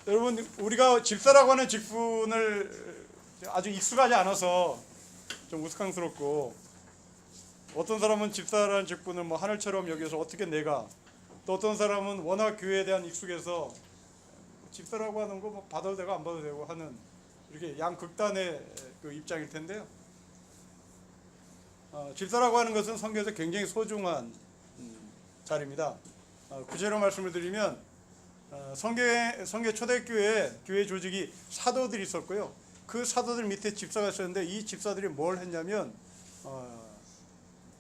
여러분, 우리가 집사라고 하는 직분을 아주 익숙하지 않아서 좀 우스꽝스럽고, 어떤 사람은 집사라는 직분을 뭐 하늘처럼 여겨서 어떻게 내가, 또 어떤 사람은 워낙 교회에 대한 익숙해서 집사라고 하는 거 뭐 받아도 되고 안 받아도 되고 하는, 이렇게 양극단의 그 입장일 텐데요. 집사라고 하는 것은 성경에서 굉장히 소중한 자리입니다. 구체로 말씀을 드리면, 성경 초대교회에 교회 조직이 사도들이 있었고요. 그 사도들 밑에 집사가 있었는데, 이 집사들이 뭘 했냐면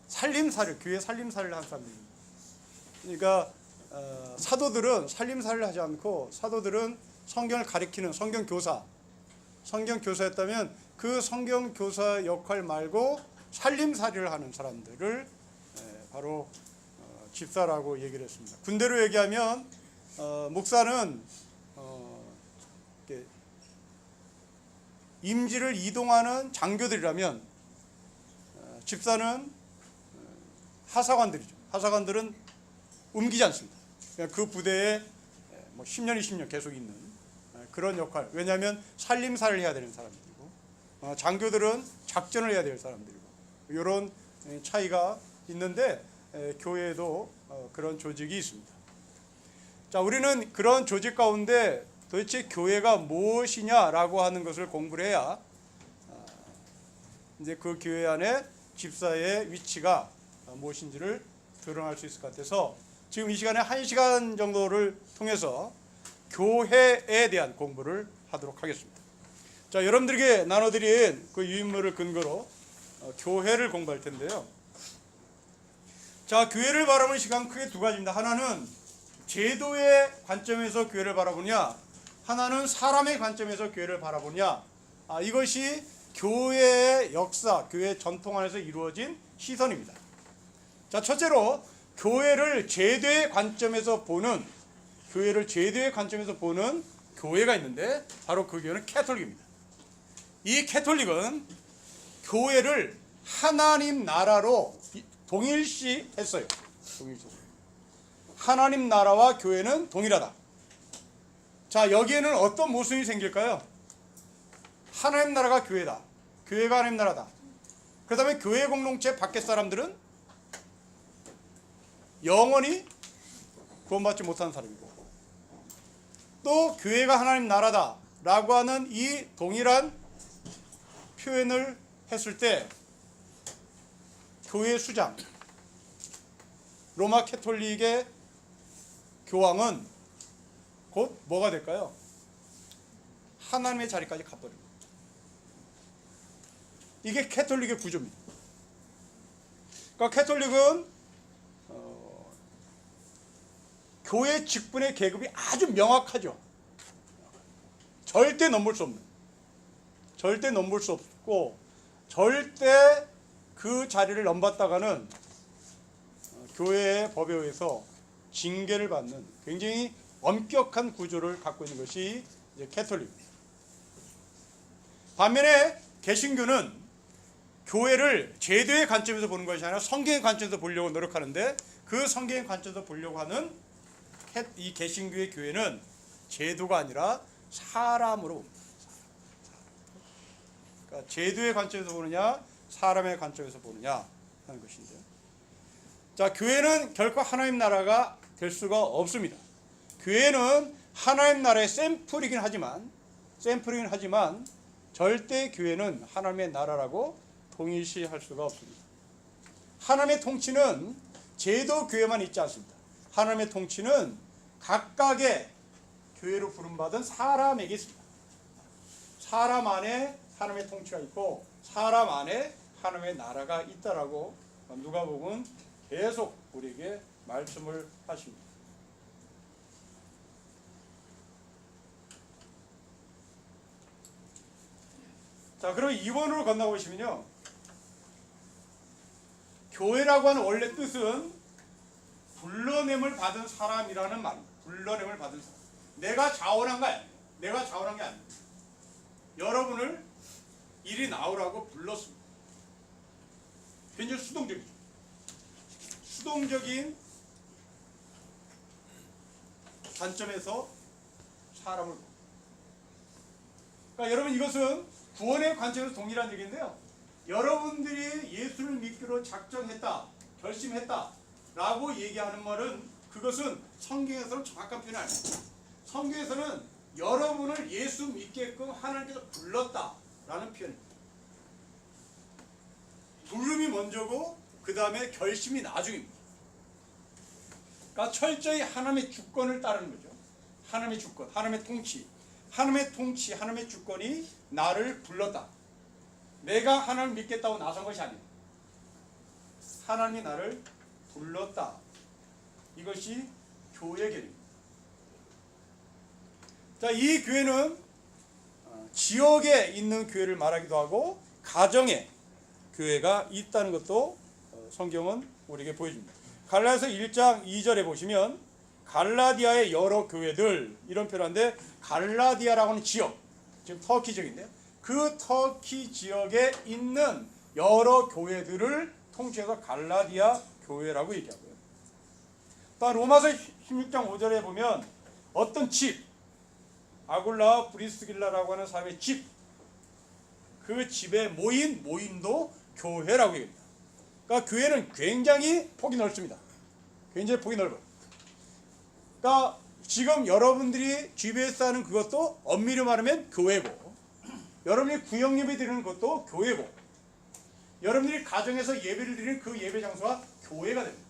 살림살이를, 교회 살림살이를 한 사람들입니다. 그러니까 사도들은 살림살이를 하지 않고, 사도들은 성경을 가리키는 성경교사였다면 그 성경교사 역할 말고 살림살이를 하는 사람들을 바로 집사라고 얘기를 했습니다. 군대로 얘기하면 목사는 임지를 이동하는 장교들이라면, 집사는 하사관들이죠. 하사관들은 옮기지 않습니다. 그 부대에 뭐 10년, 20년 계속 있는 그런 역할. 왜냐하면 살림살이를 해야 되는 사람들이고, 장교들은 작전을 해야 될 사람들이고, 이런 차이가 있는데, 교회에도 그런 조직이 있습니다. 자, 우리는 그런 조직 가운데 도대체 교회가 무엇이냐라고 하는 것을 공부를 해야 이제 그 교회 안에 집사의 위치가 무엇인지를 드러날 수 있을 것 같아서, 지금 이 시간에 1시간 정도를 통해서 교회에 대한 공부를 하도록 하겠습니다. 자, 여러분들에게 나눠드린 그 유인물을 근거로 교회를 공부할 텐데요. 자, 교회를 바라보는 시간 크게 두 가지입니다. 하나는 제도의 관점에서 교회를 바라보냐, 하나는 사람의 관점에서 교회를 바라보냐. 이것이 교회의 역사, 교회의 전통 안에서 이루어진 시선입니다. 자, 첫째로 교회를 제도의 관점에서 보는 교회가 있는데, 바로 그 교회는 캐톨릭입니다. 이 캐톨릭은 교회를 하나님 나라로 동일시했어요. 하나님 나라와 교회는 동일하다. 자, 여기에는 어떤 모순이 생길까요? 하나님 나라가 교회다, 교회가 하나님 나라다. 그렇다면 교회 공동체 밖의 사람들은 영원히 구원받지 못하는 사람이고, 또 교회가 하나님 나라다 라고 하는 이 동일한 표현을 했을 때, 교회 수장 로마 캐톨릭의 교황은 곧 뭐가 될까요? 하나님의 자리까지 가버립니다. 이게 캐톨릭의 구조입니다. 그러니까 캐톨릭은 교회 직분의 계급이 아주 명확하죠. 절대 넘볼 수 없고, 절대 그 자리를 넘봤다가는 교회의 법에 의해서 징계를 받는 굉장히 엄격한 구조를 갖고 있는 것이 이제 캐톨릭입니다. 반면에 개신교는 교회를 제도의 관점에서 보는 것이 아니라 성경의 관점에서 보려고 노력하는데, 그 성경의 관점에서 보려고 하는 이 개신교의 교회는 제도가 아니라 사람으로 봅니다. 그러니까 제도의 관점에서 보느냐, 사람의 관점에서 보느냐 하는 것인데요. 자, 교회는 결코 하나님 나라가 될 수가 없습니다. 교회는 하나님 나라의 샘플이긴 하지만 절대 교회는 하나님의 나라라고 동일시할 수가 없습니다. 하나님의 통치는 제도 교회만 있지 않습니다. 하나님의 통치는 각각의 교회로 부름받은 사람에게 있습니다. 사람 안에 하나님의 통치가 있고, 사람 안에 하나님의 나라가 있다라고 누가복음은 계속 우리에게 말씀을 하십니다. 자, 그럼 2번으로 건너보시면요, 교회라고 하는 원래 뜻은 불러냄을 받은 사람이라는 말입니다. 불러냄을 받은 사람. 내가 자원한 게 아닙니다. 여러분을 이리 나오라고 불렀습니다. 굉장히 수동적이죠. 수동적인 관점에서 사람을 봅니다. 그러니까 여러분 이것은 구원의 관점에서 동일한 얘기인데요. 여러분들이 예수를 믿기로 작정했다, 결심했다 라고 얘기하는 말은 그것은 성경에서는 정확한 표현이 아닙니다. 성경에서는 여러분을 예수 믿게끔 하나님께서 불렀다라는 표현입니다. 부름이 먼저고 그 다음에 결심이 나중입니다. 그러니까 철저히 하나님의 주권을 따르는 거죠. 하나님의 주권, 하나님의 통치, 하나님의 주권이 나를 불렀다. 내가 하나님을 믿겠다고 나선 것이 아닙니다. 하나님이 나를 불렀다. 이것이 교회 결입니다. 자, 이 교회는 지역에 있는 교회를 말하기도 하고 가정에 교회가 있다는 것도 성경은 우리에게 보여줍니다. 갈라디아서 1장 2절에 보시면 갈라디아의 여러 교회들 이런 표현인데 갈라디아라고 하는 지역, 지금 터키 지역인데요. 그 터키 지역에 있는 여러 교회들을 통째해서 갈라디아 교회라고 얘기하고요. 또 로마서 16장 5절에 보면 어떤 집, 아굴라와 브리스길라라고 하는 사람의 집, 그 집에 모인 모임도 교회라고 얘기합니다. 그러니까 교회는 굉장히 폭이 넓습니다. 굉장히 폭이 넓어요. 그러니까 지금 여러분들이 GBS 하는 그것도 엄밀히 말하면 교회고, 여러분이 구역 예배 드리는 것도 교회고, 여러분들이 가정에서 예배를 드리는 그 예배 장소가 교회가 됩니다.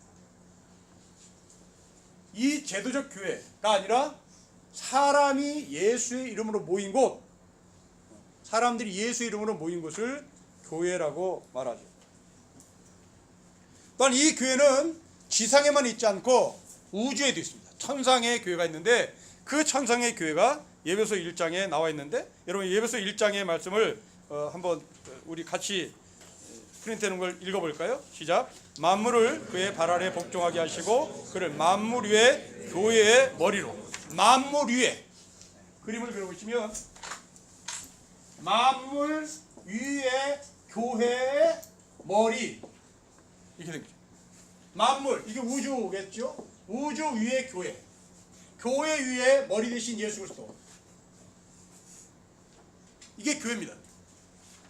이 제도적 교회가 아니라 사람이 예수의 이름으로 모인 곳, 사람들이 예수의 이름으로 모인 곳을 교회라고 말하죠. 또한 이 교회는 지상에만 있지 않고 우주에도 있습니다. 천상의 교회가 있는데 그 천상의 교회가 예배소 1장에 나와 있는데, 여러분 예배소 1장의 말씀을 한번 우리 같이 프린트해놓은 걸 읽어볼까요? 시작. 만물을 그의 발 아래 복종하게 하시고 그를 만물 위에 교회의 머리로, 만물 위에 그림을 그려보시면 만물 위에 교회의 머리 이렇게 된 거죠. 만물, 이게 우주겠죠? 우주 위에 교회, 교회 위에 머리 대신 예수 그리스도, 이게 교회입니다.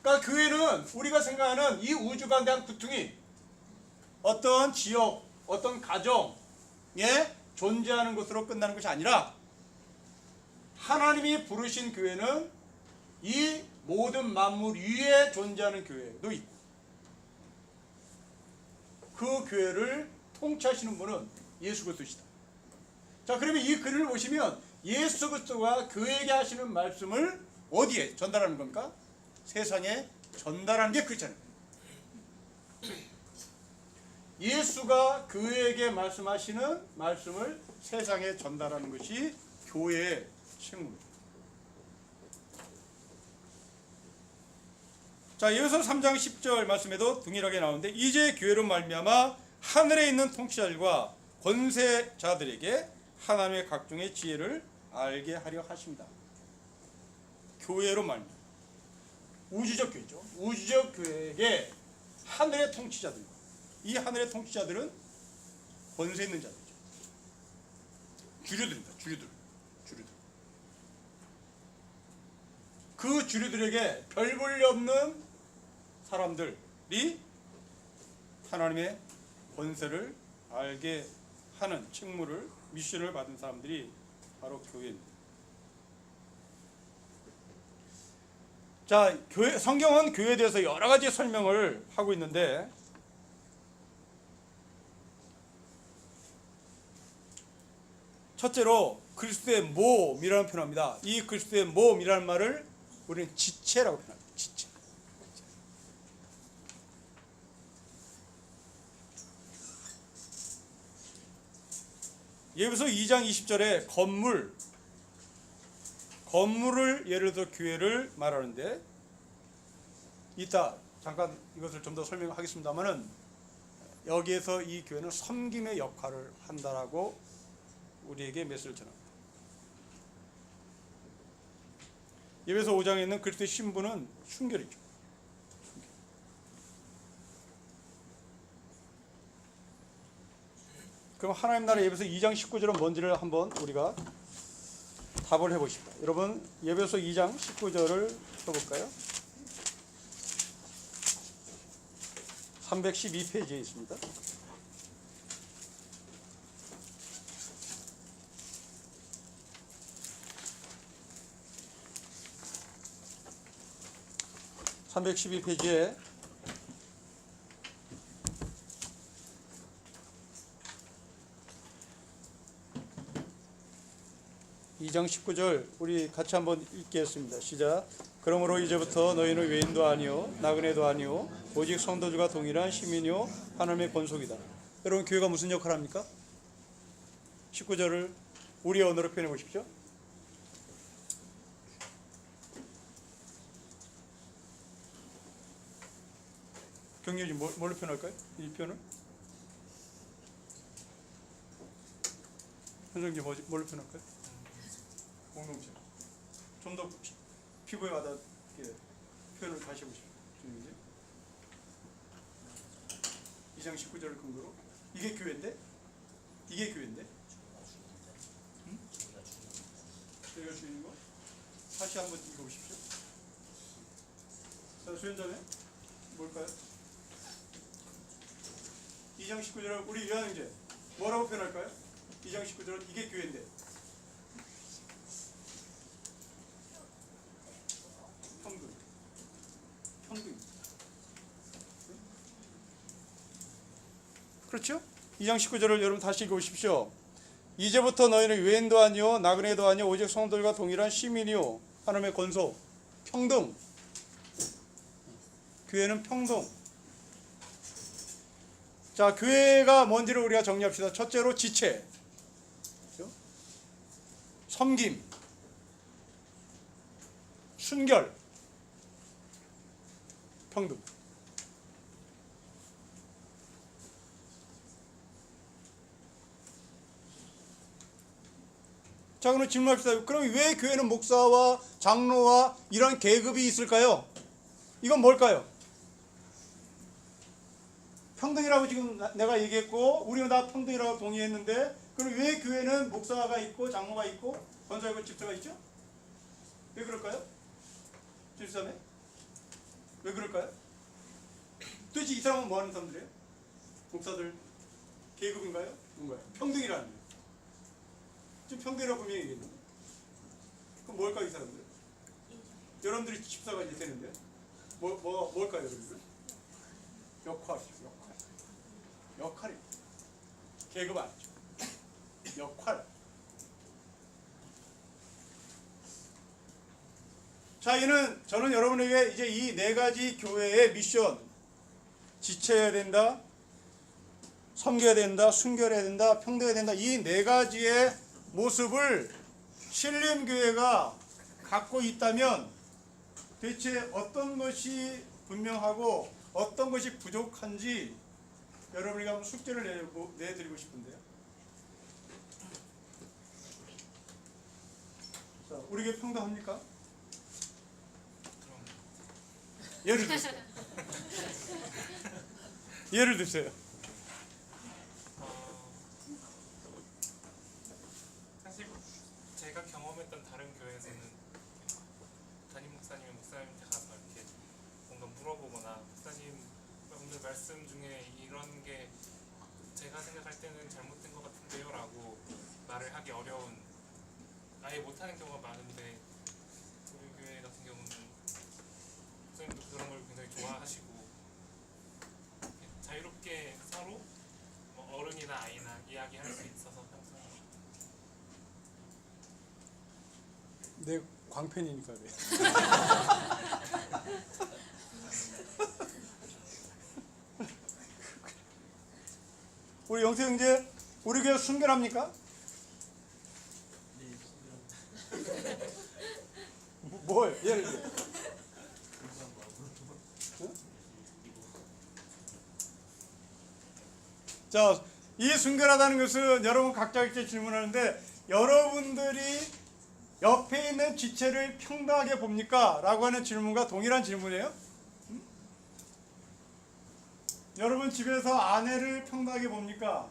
그러니까 교회는 우리가 생각하는 이 우주가 대한 구퉁이 어떤 지역, 어떤 가정에 존재하는 것으로 끝나는 것이 아니라 하나님이 부르신 교회는 이 모든 만물 위에 존재하는 교회도 있고, 그 교회를 통치하시는 분은 예수 그리스도시다. 자, 그러면 이 글을 보시면 예수 그리스도가 교회에게 하시는 말씀을 어디에 전달하는 겁니까? 세상에 전달하는 게 그렇잖아요. 예수가 교회에게 말씀하시는 말씀을 세상에 전달하는 것이 교회의 책무입니다. 자, 여기서 3장 10절 말씀에도 동일하게 나오는데 이제 교회로 말미암아 하늘에 있는 통치자들과 권세자들에게 하나님의 각종의 지혜를 알게 하려 하십니다. 교회로 말미암아 우주적 교회죠. 우주적 교회에게 하늘의 통치자들과, 이 하늘의 통치자들은 권세 있는 자들이죠. 주류들입니다. 주류들. 그 주류들에게 별 볼일 없는 사람들이 하나님의 권세를 알게 하는 책무를, 미션을 받은 사람들이 바로 교회입니다. 자, 성경은 교회에 대해서 여러 가지 설명을 하고 있는데 첫째로 그리스도의 몸이라는 표현합니다. 이 그리스도의 몸이라는 말을 우리는 지체라고 표현합니다. 지체. 예배소 2장 20절에 건물을 예를 들어 교회를 말하는데, 이따 잠깐 이것을 좀 더 설명하겠습니다만은 여기에서 이 교회는 섬김의 역할을 한다라고 우리에게 메시지를 전합니다. 예배소 5장에 있는 그리스도의 신부는 순결이죠. 그럼 하나님 나라 예배소 2장 19절은 뭔지를 한번 우리가 답을 해보십시오. 여러분 예배소 2장 19절을 펴볼까요? 312페이지에 있습니다. (312페이지에) (2장 19절) 우리 같이 한번 읽겠습니다. 시작. 그러므로 이제부터 너희는 외인도 아니요 나그네도 아니요 오직 성도들과 동일한 시민이요 하나님의 권속이다. 여러분 교회가 무슨 역할을 합니까? 19절을 우리의 언어로 표현해 보십시오. 경력이 뭘로 표현할까요? 이 표현을? 현정지 뭘로 표현할까요? 공동체. 좀 더 피부에 와닿게 표현을 다시 해보십시오. 2장 19절을 근거로 이게 교회인데? 이게 교회인데? 응? 저희가 주인인 거? 다시 한번 읽어보십시오. 자, 수연자매 뭘까요? 2장 19절을 우리 유한형제 뭐라고 표현할까요? 2장 19절은 이게 교회인데 평등. 그렇죠? 2장 19절을 여러분 다시 읽어보십시오. 이제부터 너희는 외인도 아니요 나그네도 아니요 오직 성도들과 동일한 시민이요 하나님의 권속. 평등. 교회는 평등. 자, 교회가 뭔지를 우리가 정리합시다. 첫째로 지체, 섬김, 순결, 평등. 자, 그럼 질문합시다. 그럼 왜 교회는 목사와 장로와 이런 계급이 있을까요? 이건 뭘까요? 평등이라고 지금 내가 얘기했고 우리는 다 평등이라고 동의했는데 그럼 왜 교회는 목사가 있고 장로가 있고 권사가 있고 집사가 있죠? 왜 그럴까요? 집사네? 왜 그럴까요? 도대체 이 사람은 뭐 하는 사람들이에요? 목사들 계급인가요? 뭔가요? 평등이라는 거예요. 지금 평등이라고 분명히 얘기했는데 그럼 뭘까요 이 사람들? 여러분들이 집사가 이제 되는데 뭘까요 여러분들? 역할이죠. 역할이 계급 아니죠. 역할. 자, 저는 여러분에게 이제 이 네 가지 교회의 미션, 지체해야 된다, 섬겨야 된다, 순결해야 된다, 평등해야 된다, 이 네 가지의 모습을 신림교회가 갖고 있다면 대체 어떤 것이 분명하고 어떤 것이 부족한지 여러분에게 한번 숙제를 내드리고 싶은데요. 자, 우리 교회 평등합니까? 예를 드세요. 예를 드세요. 사실 제가 경험했던 다른 교회에서는 담임 목사님한테 가서 이렇게 뭔가 물어보거나 목사님 오늘 말씀 중에 이런 게 제가 생각할 때는 잘못된 것 같은데요 라고 말을 하기 어려운 아예 못하는 경우가 많은데 우리 교회 같은 경우는 목사님도 그런 걸 굉장히 좋아하시고 자유롭게 서로 뭐 어른이나 아이나 이야기할 수 있어서 항상 내 광팬이니까 그래. 우리 영태 형제, 우리 교회 순결합니까? 뭘? 예를 들어. 자, 이 순결하다는 것은 여러분 각자 이렇게 질문하는데 여러분들이 옆에 있는 지체를 평등하게 봅니까? 라고 하는 질문과 동일한 질문이에요. 여러분 집에서 아내를 평등하게 봅니까?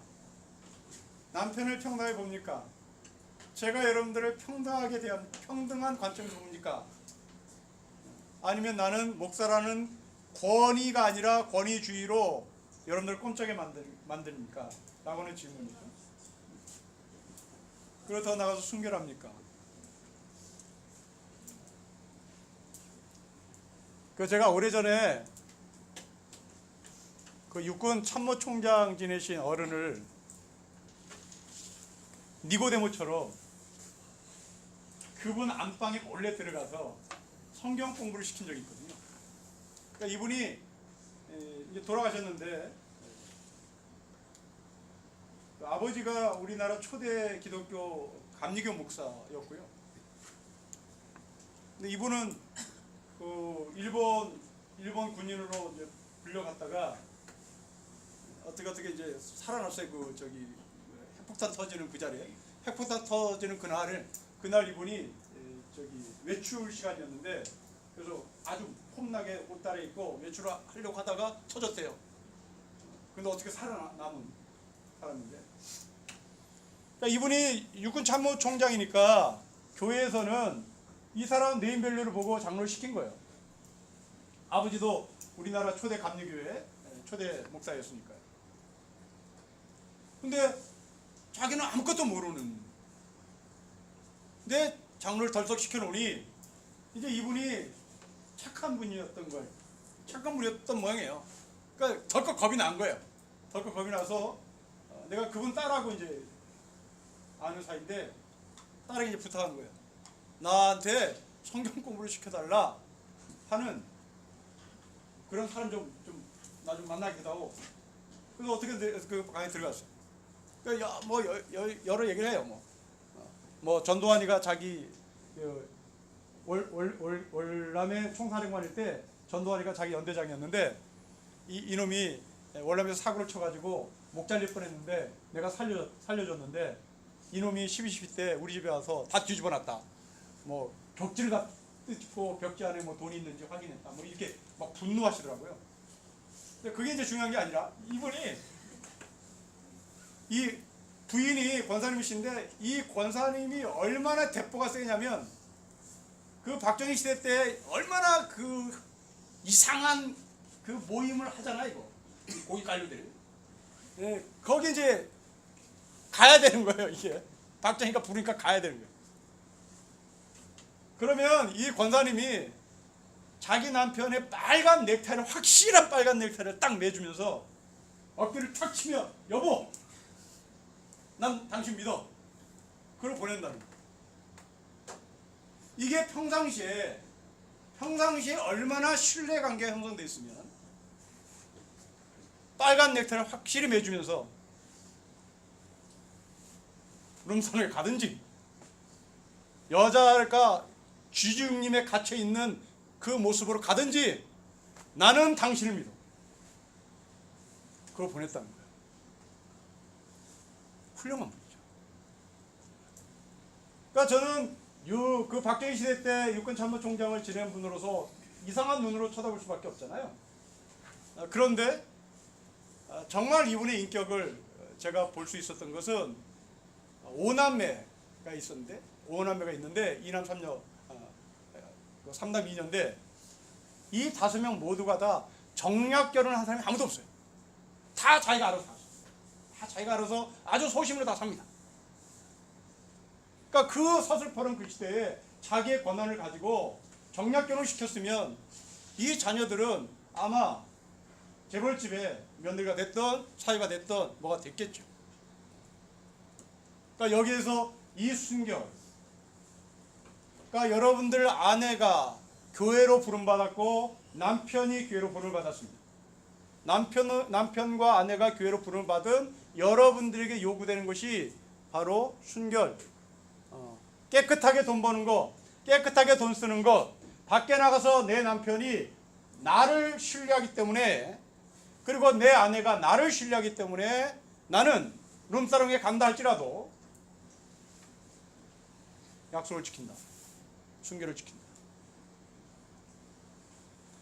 남편을 평등하게 봅니까? 제가 여러분들을 평등하게 대한 평등한 관점에서 봅니까? 아니면 나는 목사라는 권위가 아니라 권위주의로 여러분들을 꼼짝에 만듭니까? 라고 하는 질문이죠. 그리고 더 나가서 순결합니까? 제가 오래전에 그 육군 참모총장 지내신 어른을 니고데모처럼 그분 안방에 몰래 들어가서 성경 공부를 시킨 적이 있거든요. 그러니까 이분이 이제 돌아가셨는데 아버지가 우리나라 초대 기독교 감리교 목사였고요. 근데 이분은 그 일본 군인으로 이제 불려갔다가 어떻게 이제 살아났어요. 그 저기 핵폭탄 터지는 그 자리에 핵폭탄 터지는 그날 이분이 저기 외출 시간이었는데 그래서 아주 폼나게 옷 갈아입고 외출을 하려고 하다가 터졌대요. 근데 어떻게 살아남은 사람인데, 그러니까 이분이 육군 참모총장이니까 교회에서는 이 사람 네임밸류를 보고 장로를 시킨 거예요. 아버지도 우리나라 초대 감리교회 초대 목사였으니까요. 근데 자기는 아무것도 모르는, 근데 장로를 덜썩 시켜놓으니 이제 이분이 착한 분이었던 거예요. 착한 분이었던 모양이에요. 그러니까 덜컥 겁이 난 거예요. 덜컥 겁이 나서 내가 그분 딸하고 이제 아는 사이인데 딸에게 이제 부탁한 거예요. 나한테 성경 공부를 시켜달라 하는 그런 사람 나 좀 만나기도 하고. 그래서 어떻게 그 방에 들어갔어요. 그러니까 뭐 여러 얘기를 해요. 뭐 전두환이가 자기 월남의 총사령관일 때 전두환이가 자기 연대장이었는데 이놈이 월남에서 사고를 쳐가지고 목 잘릴 뻔했는데 내가 살려줬는데 이놈이 12.12 때 우리 집에 와서 다 뒤집어놨다. 뭐 벽지를 다 뜯고 벽지 안에 뭐 돈이 있는지 확인했다. 뭐 이렇게 막 분노하시더라고요. 근데 그게 이제 중요한 게 아니라 이분이 이 부인이 권사님이신데 이 권사님이 얼마나 대포가 세냐면 그 박정희 시대 때 얼마나 그 이상한 그 모임을 하잖아 이거 고위 관료들이. 예, 거기 이제 가야 되는 거예요. 이게 박정희가 부르니까 가야 되는 거예요. 그러면 이 권사님이 자기 남편의 빨간 넥타이를, 확실한 빨간 넥타이를 딱 매주면서 어깨를 탁 치며 여보 난 당신 믿어. 그걸 보낸다는 거예요. 이게 평상시에 얼마나 신뢰관계가 형성되어 있으면 빨간 넥타이를 확실히 매주면서 룸사롱에 가든지 여자가 쥐중림에 갇혀 있는 그 모습으로 가든지 나는 당신을 믿어. 그걸 보냈다는 거예요. 훌륭한 분이죠. 그러니까 저는 그 박정희 시대 때 육군 참모총장을 지낸 분으로서 이상한 눈으로 쳐다볼 수밖에 없잖아요. 그런데 정말 이분의 인격을 제가 볼 수 있었던 것은 5남매가 있는데 2남 3녀 3남 2녀인데 이 5명 모두가 다 정략 결혼한 사람이 아무도 없어요. 다 자기가 알아서 다 자기가 알아서 아주 소심으로 다 삽니다. 그러니까 그 서슬퍼런 그 시대에 자기의 권한을 가지고 정략 결혼을 시켰으면 이 자녀들은 아마 재벌집에 며느리가 됐던 사위가 됐던 뭐가 됐겠죠. 그러니까 여기에서 이 순결, 그러니까 여러분들 아내가 교회로 부름받았고 남편이 교회로 부름받았습니다. 남편과 아내가 교회로 부름받은 여러분들에게 요구되는 것이 바로 순결, 깨끗하게 돈 버는 거, 깨끗하게 돈 쓰는 것, 밖에 나가서 내 남편이 나를 신뢰하기 때문에, 그리고 내 아내가 나를 신뢰하기 때문에 나는 룸사롱에 간다 할지라도 약속을 지킨다. 순결을 지킨다.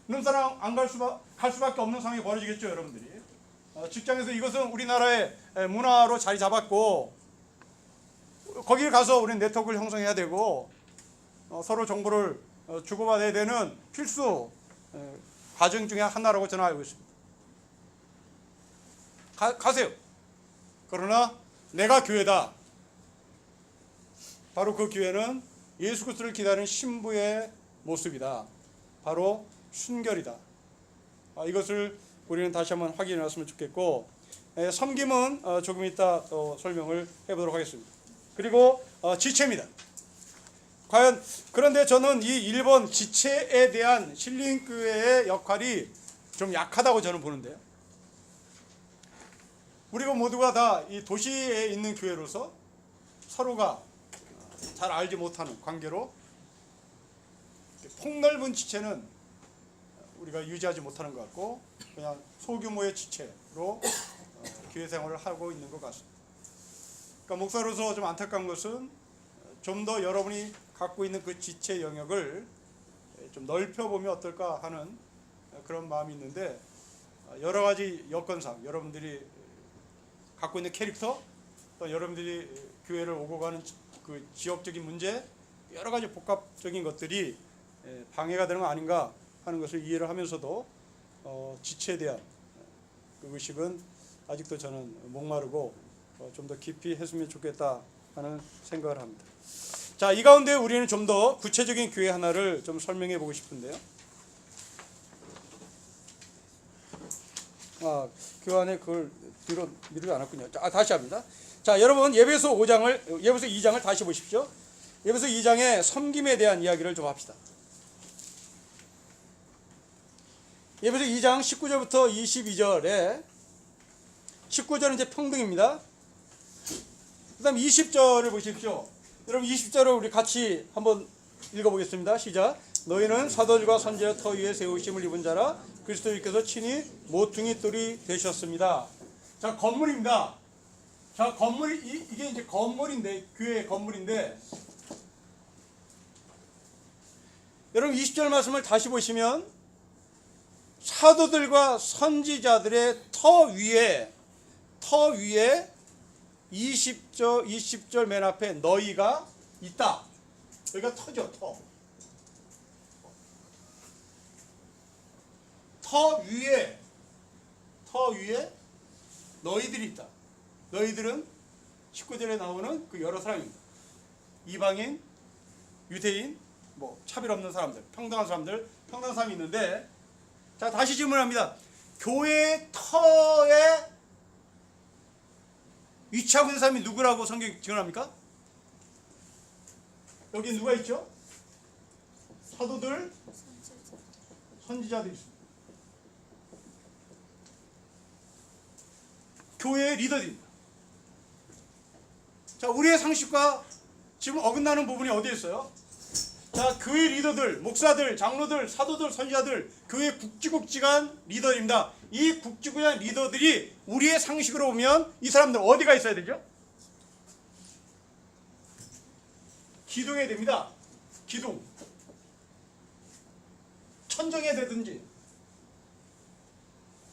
룸사롱 안 갈 수밖에 없는 상황이 벌어지겠죠, 여러분들이. 직장에서 이것은 우리나라의 문화로 자리 잡았고, 거기에 가서 우리는 네트워크를 형성해야 되고 서로 정보를 주고받아야 되는 필수 과정 중에 하나라고 저는 알고 있습니다. 가세요. 그러나 내가 교회다. 바로 그 교회는 예수 그리스도를 기다리는 신부의 모습이다. 바로 순결이다. 이것을 우리는 다시 한번 확인해 놨으면 좋겠고, 섬김은 조금 이따 또 설명을 해보도록 하겠습니다. 그리고 지체입니다. 과연 그런데 저는 이 일본 지체에 대한 신림교회의 역할이 좀 약하다고 저는 보는데요. 우리가 모두가 다 이 도시에 있는 교회로서 서로가 잘 알지 못하는 관계로 폭넓은 지체는 우리가 유지하지 못하는 것 같고 그냥 소규모의 지체로 교회 생활을 하고 있는 것 같습니다. 그러니까 목사로서 좀 안타까운 것은 좀 더 여러분이 갖고 있는 그 지체 영역을 좀 넓혀보면 어떨까 하는 그런 마음이 있는데, 여러 가지 여건상 여러분들이 갖고 있는 캐릭터, 또 여러분들이 교회를 오고 가는 그 지역적인 문제, 여러 가지 복합적인 것들이 방해가 되는 거 아닌가 하는 것을 이해를 하면서도 지체에 대한 그 의식은 아직도 저는 목마르고 좀 더 깊이 했으면 좋겠다 하는 생각을 합니다. 자, 이 가운데 우리는 좀 더 구체적인 교회 하나를 좀 설명해 보고 싶은데요. 교환에 그걸 뒤로 미루지 않았군요. 자, 다시 합니다. 자, 여러분 예배소 2장을 다시 보십시오. 예배소 2장의 섬김에 대한 이야기를 좀 합시다. 예배소 2장 19절부터 22절에 19절은 이제 평등입니다. 그 다음 20절을 보십시오. 여러분 20절을 우리 같이 한번 읽어보겠습니다. 시작. 너희는 사도들과 선지자 터 위에 세우심을 입은 자라 그리스도께서 친히 모퉁이 돌이 되셨습니다. 자, 건물입니다. 자, 이게 이제 건물인데, 교회 건물인데, 여러분 20절 말씀을 다시 보시면 사도들과 선지자들의 터 위에 20절 맨 앞에 너희가 있다. 여기가 터죠, 터. 터 위에 너희들이 있다. 너희들은 19절에 나오는 그 여러 사람입니다. 이방인, 유대인, 뭐 차별 없는 사람들, 평등한 사람이 있는데, 자, 다시 질문합니다. 교회의 터에 위치하고 있는 사람이 누구라고 성경이 증언합니까? 여기 누가 있죠? 사도들, 선지자들이 있습니다. 교회의 리더들입니다. 자, 우리의 상식과 지금 어긋나는 부분이 어디에 있어요? 자, 교회 리더들, 목사들, 장로들, 사도들, 선지자들, 교회 굵직굵직한 리더입니다. 이 굵직굵직한 리더들이 우리의 상식으로 보면 이 사람들 어디가 있어야 되죠? 기둥해야 됩니다. 기둥. 천정해야 되든지.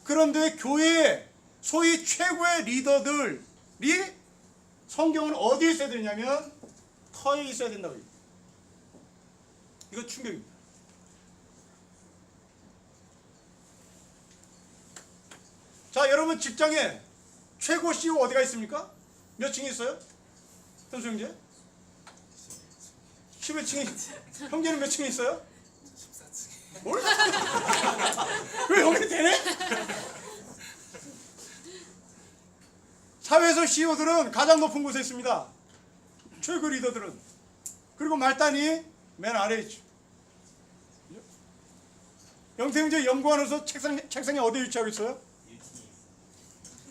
그런데 교회의 소위 최고의 리더들이 성경은 어디에 있어야 되냐면 터에 있어야 된다고 합니다. 이거 충격입니다. 자, 여러분 직장에 최고 CEO 어디가 있습니까? 몇 층이 있어요? 현수 형제? 11층이, 형제는 몇 층이 있어요? 14층에. 뭘? 왜 여기 되네? 사회에서 CEO들은 가장 높은 곳에 있습니다. 최고 리더들은. 그리고 말단이 맨 아래에 있죠. 영태형제 연구원에서 책상이 어디에 위치하고 있어요?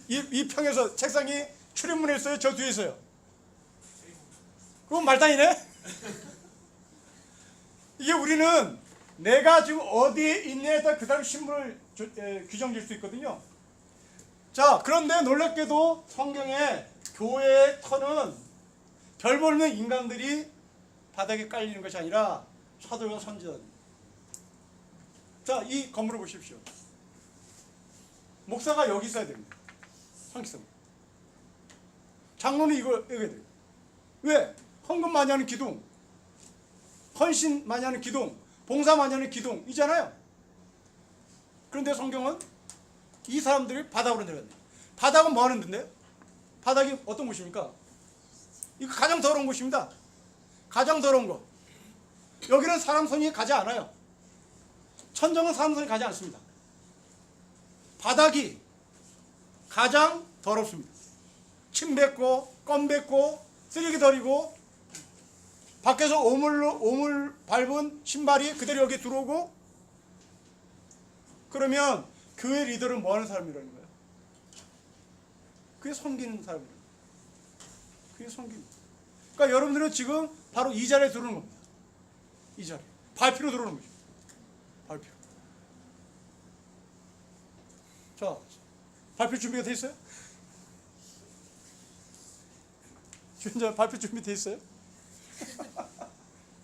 이 평에서 책상이 출입문에 있어요? 저 뒤에 있어요? 그건 말단이네? 이게 우리는 내가 지금 어디에 있냐에 따라 그 사람 신분을 규정 질 수 있거든요. 자, 그런데 놀랍게도 성경에 교회의 터는 별 볼면 인간들이 바닥에 깔리는 것이 아니라 사도와 선지자입니다. 자, 이 건물을 보십시오. 목사가 여기 있어야 됩니다. 상기성. 장로는 이거 해야 돼요. 왜? 헌금 많이 하는 기둥, 헌신 많이 하는 기둥, 봉사 많이 하는 기둥이잖아요. 그런데 성경은 이 사람들이 바닥으로 내려갔네. 바닥은 뭐 하는 데인데요? 바닥이 어떤 곳입니까? 이거 가장 더러운 곳입니다. 가장 더러운 거. 여기는 사람 손이 가지 않아요. 천정은 사람 손이 가지 않습니다. 바닥이 가장 더럽습니다. 침 뱉고 껌 뱉고 쓰레기 버리고 밖에서 오물 밟은 신발이 그대로 여기 들어오고, 그러면 교회 리더는 뭐 하는 사람이라는 거예요? 그게 섬기는 사람이에요. 그게 섬깁니다. 그러니까 여러분들은 지금 바로 이 자리에 들어오는 겁니다. 이 자리. 발표로 들어오는 거죠. 발표. 자, 발표 준비가 돼 있어요? 주연자 발표 준비돼 있어요?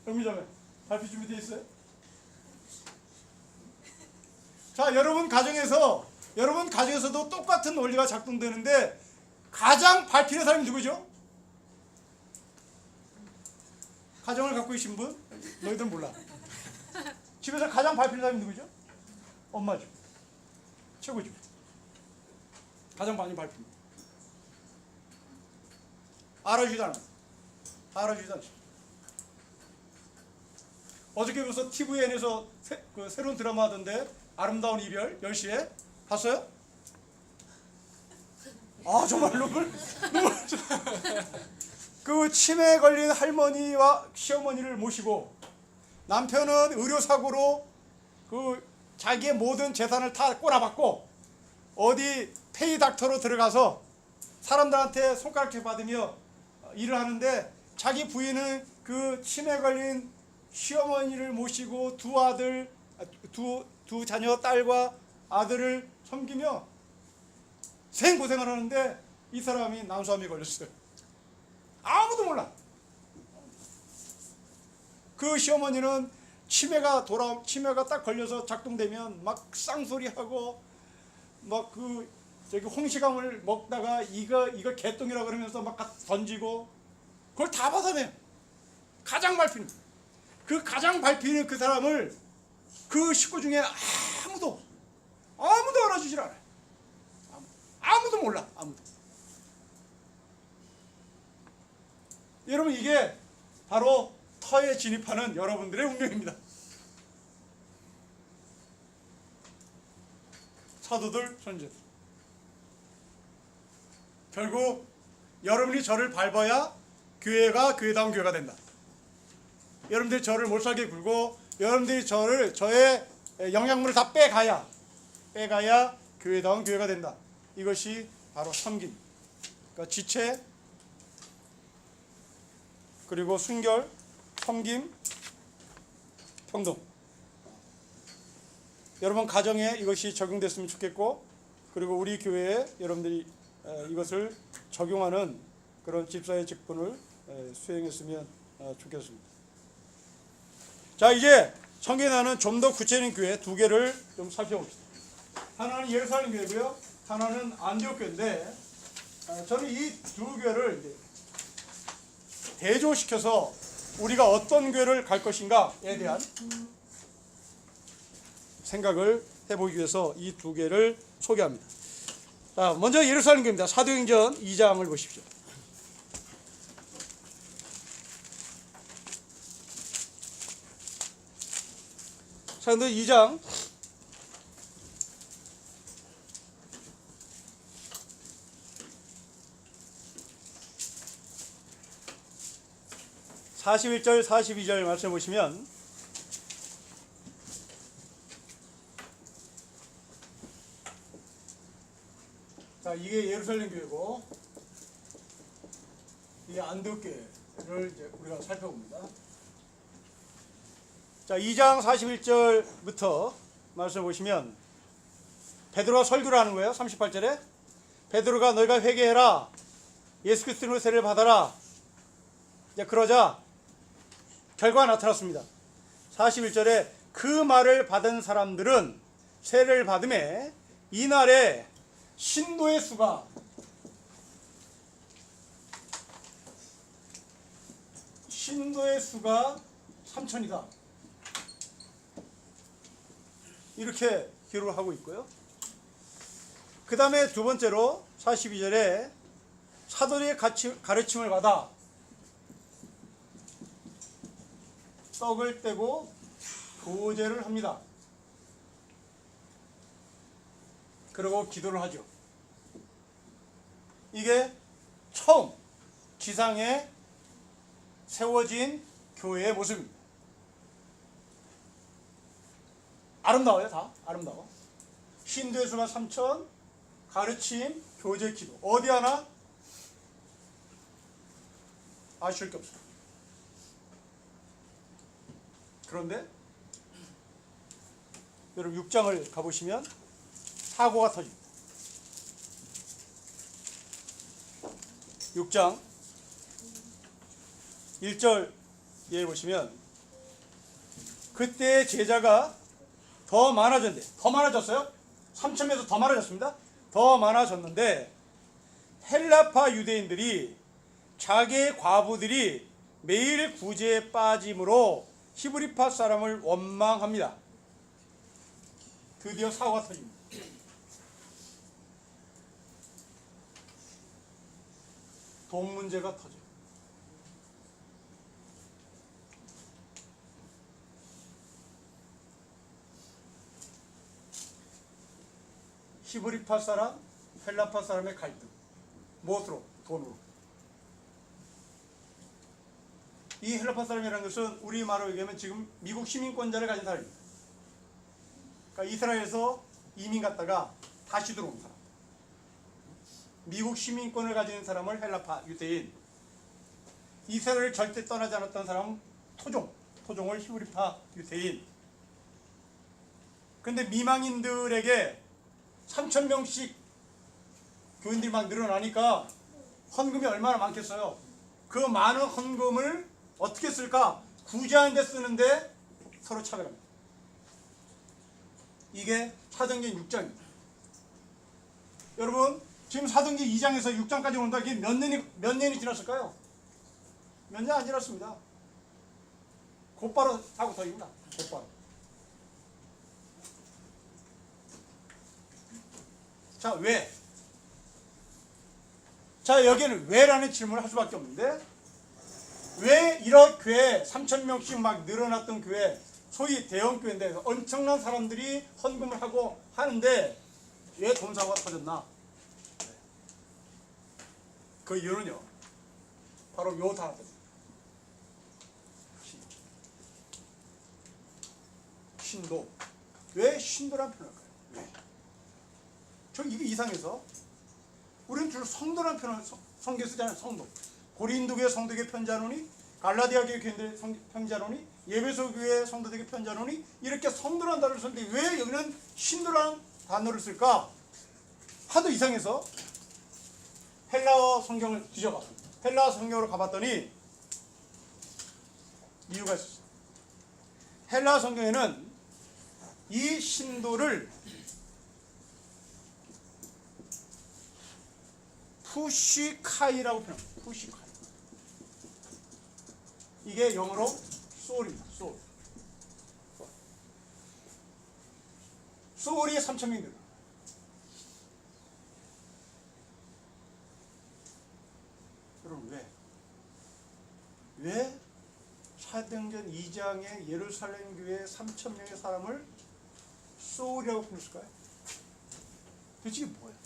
영미자매 발표 준비돼 있어요? 자, 여러분 가정에서도 똑같은 원리가 작동되는데 가장 발필의 사람이 누구죠? 가정을 갖고 계신 분? 너희들은 몰라. 집에서 가장 발필의 사람이 누구죠? 엄마죠. 최고죠. 가장 많이 발핍니다. 알아주지도 않아요. 알아주지도 않죠. 어저께 벌써 TVN에서 새로운 드라마 하던데, 아름다운 이별 10시에 봤어요? 아, 정말 눈물 그 치매에 걸린 할머니와 시어머니를 모시고 남편은 의료사고로 그 자기의 모든 재산을 다 꼬라박고 어디 페이 닥터로 들어가서 사람들한테 손가락질 받으며 일을 하는데, 자기 부인은 그 치매 걸린 시어머니를 모시고 두 자녀 딸과 아들을 섬기며 생고생을 하는데 이 사람이 난소암에 걸렸어요. 아무도 몰라. 그 시어머니는 치매가 딱 걸려서 작동되면 막 쌍소리하고 막 저기 홍시감을 먹다가 이거 개똥이라 그러면서 막 던지고, 그걸 다 받아내요. 가장 발피는. 그 가장 발피는 그 사람을 그 식구 중에 아무도 알아주질 않아요. 아무도 몰라. 아무도. 여러분, 이게 바로 터에 진입하는 여러분들의 운명입니다. 사도들, 선지자들. 결국 여러분이 저를 밟아야 교회가 교회다운 교회가 된다. 여러분들이 저를 못살게 굴고 여러분들이 저의 영향물을 다 빼가야 교회다운 교회가 된다. 이것이 바로 섬김. 그러니까 지체, 그리고 순결, 섬김, 평등. 여러분 가정에 이것이 적용됐으면 좋겠고, 그리고 우리 교회에 여러분들이 이것을 적용하는 그런 집사의 직분을 수행했으면 좋겠습니다. 자, 이제 성경에 나오는 좀 더 구체적인 교회 두 개를 좀 살펴봅시다. 하나는 예루살렘 교회고요, 하나는 안디옥 교회인데, 저는 이 두 교회를 이제 대조시켜서 우리가 어떤 교회를 갈 것인가에 대한 생각을 해보기 위해서 이 두 개를 소개합니다. 자, 먼저 예루살렘 교회입니다. 사도행전 2장을 보십시오. 사도행전 2장 41절 42절 말씀 보시면, 자, 이게 예루살렘 교회고 이게 안디옥 교회를 이제 우리가 살펴봅니다. 자, 2장 41절부터 말씀 보시면 베드로가 설교를 하는 거예요. 38절에 베드로가 너희가 회개해라, 예수 그리스도로 세례를 받아라. 이제 그러자 결과가 나타났습니다. 41절에 그 말을 받은 사람들은 세례를 받음에 이날에 신도의 수가 신도의 수가 3,000이다. 이렇게 기록을 하고 있고요. 그 다음에 두 번째로 42절에 사도의 가르침을 받아 떡을 떼고 교제를 합니다. 그리고 기도를 하죠. 이게 처음 지상에 세워진 교회의 모습입니다. 아름다워요. 다 아름다워. 신도의 수가 3,000, 가르침, 교제, 기도. 어디 하나 아쉬울 게 없어요. 그런데 여러분 6장을 가보시면 사고가 터집니다. 6장 1절에 보시면 그때 제자가 더 많아졌는데, 더 많아졌어요? 3,000에서 더 많아졌습니다. 더 많아졌는데 헬라파 유대인들이 자기의 과부들이 매일 구제에 빠짐으로 히브리파 사람을 원망합니다. 드디어 사고가 터집니다. 돈 문제가 터져. 히브리파 사람, 헬라파 사람의 갈등. 무엇으로? 돈으로. 이 헬라파 사람이라는 것은 우리말로 얘기하면 지금 미국 시민권자를 가진 사람입니다. 그러니까 이스라엘에서 이민 갔다가 다시 들어온 사람. 미국 시민권을 가진 사람을 헬라파 유대인. 이스라엘을 절대 떠나지 않았던 사람은 토종을 히브리파 유대인. 그런데 미망인들에게 3,000명씩 교인들이 막 늘어나니까 헌금이 얼마나 많겠어요. 그 많은 헌금을 어떻게 쓸까? 구제하는 데 쓰는데 서로 차별합니다. 이게 사도행전 6장입니다. 여러분 지금 사도행전 2장에서 6장까지 온다. 이게 몇 년이 지났을까요? 몇 년 안 지났습니다. 곧바로 사고 터집니다. 곧바로. 자, 왜? 자, 여기는 왜라는 질문을 할 수밖에 없는데, 왜 이런 교회 3,000명씩 막 늘어났던 교회, 소위 대형 교회인데 엄청난 사람들이 헌금을 하고 하는데 왜 돈 사고가 터졌나? 그 이유는요, 바로 요 단어입니다. 신도. 왜 신도란 표현을 할까요? 왜? 저 이게 이상해서 우리는 주로 성도라는 표현을 성경에 쓰잖아요. 성도. 고린도 교회 성도에게 편지하노니, 갈라디아 교회 편지하노니, 예배소 교회 성도에게 편지하노니, 이렇게 성도라는 단어를 썼는데 왜 여기는 신도라는 단어를 쓸까? 하도 이상해서 헬라어 성경을 뒤져봤습니다. 헬라어 성경으로 가봤더니 이유가 있었어요. 헬라어 성경에는 이 신도를 푸시카이라고 표현합니다. 푸시카이. 이게 영어로 소울입니다. 소울. 소울이 3,000명입니다. 여러분 왜 사도행전 2장의 예루살렘 교회 3,000명의 사람을 소울이라고 부를까요? 도대체 이게 뭐예요?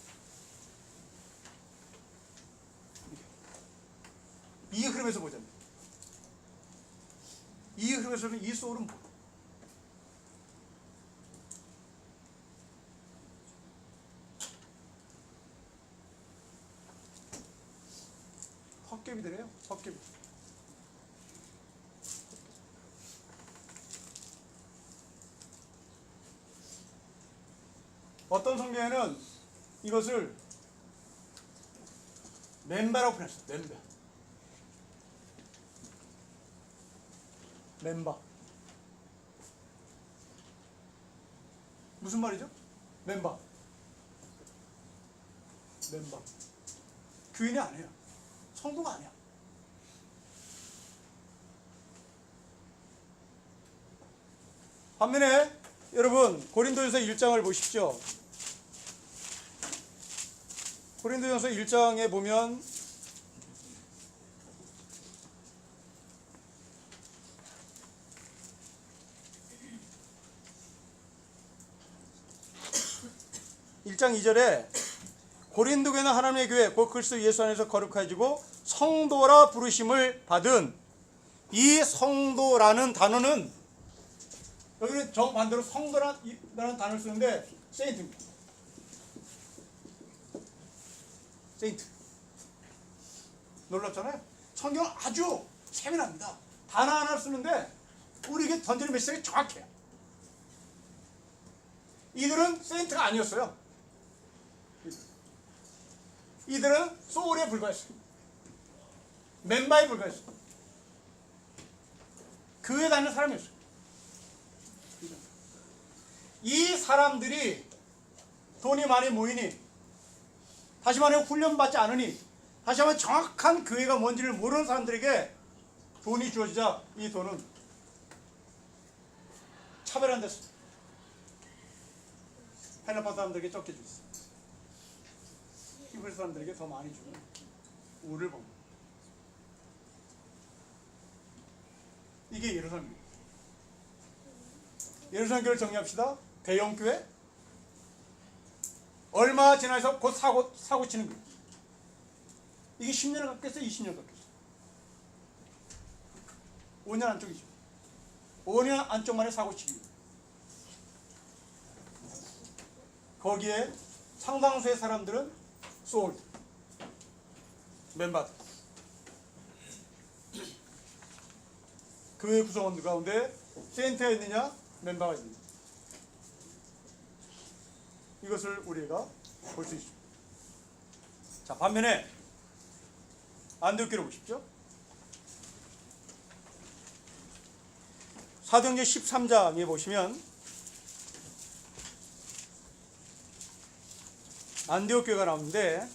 이 흐름에서 보자면, 이 흐름에서는 이 소울은 뭐예요? 헛개비들이에요. 헛개비. 어떤 성경에는 이것을 멤바라고 표현했어요. 멤바. 무슨 말이죠? 멤바. 교인이 아니에요. 성도가 아니야. 반면에 여러분 고린도전서 1장을 보십시오. 고린도전서 1장에 보면 (1장 2절에) 고린도 교회는 하나님의 교회 곧 그리스도 예수 안에서 거룩해지고 성도라 부르심을 받은, 이 성도라는 단어는 여기는 정반대로 성도라는 단어를 쓰는데 세인트입니다. 세인트. 놀랍잖아요. 성경은 아주 세밀합니다. 단어 하나 쓰는데 우리에게 던지는 메시지가 정확해요. 이들은 세인트가 아니었어요. 이들은 소울에 불과했어요. 멤버에 불과했어요. 교회 다니는 사람이었어요. 이 사람들이 돈이 많이 모이니, 다시 말하면 훈련받지 않으니, 다시 한번 정확한 교회가 뭔지를 모르는 사람들에게 돈이 주어지자 이 돈은 차별 안 됐어요. 헬라파 사람들에게 적게 줬어요. 히브리 사람들에게 더 많이 주는 우를 봅니다. 이게 예루살렘입니다. 예루살렘 교회를 정리합시다. 대형 교회, 얼마 지나서 곧 사고 치는 거예요. 이게 10년을 갖겠어요? 20년을 갖겠어요? 5년 안쪽이죠. 5년 안쪽만에 사고 치기. 거기에 상당수의 사람들은 소울, 멤버, 교회 구성원들 가운데 세인트가 있느냐, 멤버가 있느냐, 이것을 우리가 볼 수 있습니다. 자, 반면에 안디옥 교회를 보십시오. 사도행전 13장에 보시면 안디옥 교회가 나오는데,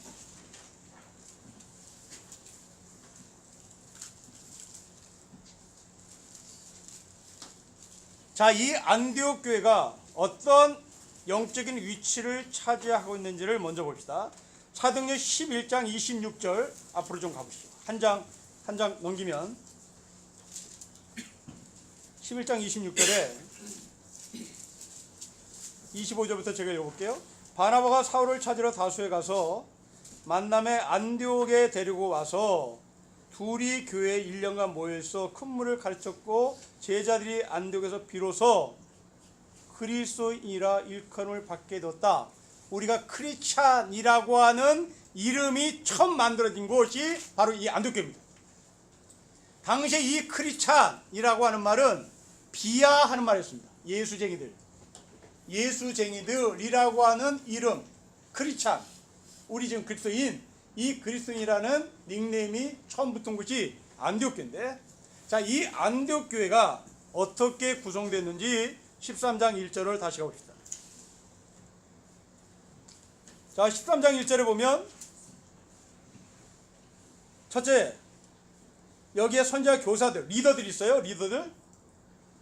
자, 이 안디옥 교회가 어떤 영적인 위치를 차지하고 있는지를 먼저 봅시다. 사도행전 11장 26절 앞으로 좀 가보시죠. 한 장 넘기면 11장 26절에 25절부터 제가 읽어볼게요. 바나바가 사울을 찾으러 다수에 가서 만남에 안디옥에 데리고 와서 둘이 교회에 1년간 모여있어 큰 물을 가르쳤고, 제자들이 안디옥에서 비로소 그리스도인이라 일컬음을 받게 되었다. 우리가 크리스찬이라고 하는 이름이 처음 만들어진 곳이 바로 이 안디옥교회입니다. 당시에 이 크리스찬이라고 하는 말은 비하하는 말이었습니다. 예수쟁이들이라고 하는 이름, 크리스찬, 우리 지금 그리스도인, 이 그리스도인이라는 닉네임이 처음 붙은 곳이 안디옥교회인데, 자, 이 안디옥교회가 어떻게 구성됐는지 13장 1절을 다시 가봅시다. 자, 13장 1절에 보면 첫째, 여기에 선지자 교사들, 리더들이 있어요. 리더들.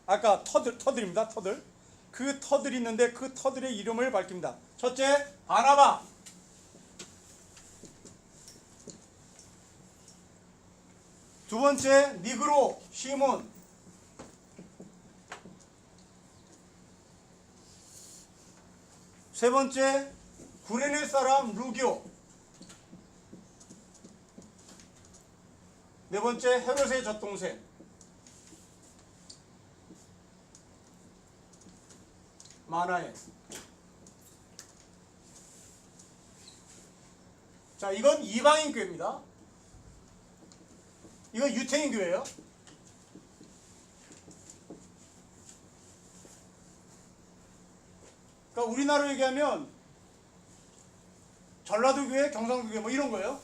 아까 터들입니다. 터들. 그 터들이 있는데 그 터들의 이름을 밝힙니다. 첫째, 바나바. 두 번째, 니그로, 시몬. 세 번째, 구레네 사람 루기오. 네 번째, 헤롯의 젖동생. 마나에. 자, 이건 이방인 교회입니다. 이건 유태인 교회예요. 그러니까 우리나라로 얘기하면 전라도 교회, 경상도 교회 뭐 이런 거예요.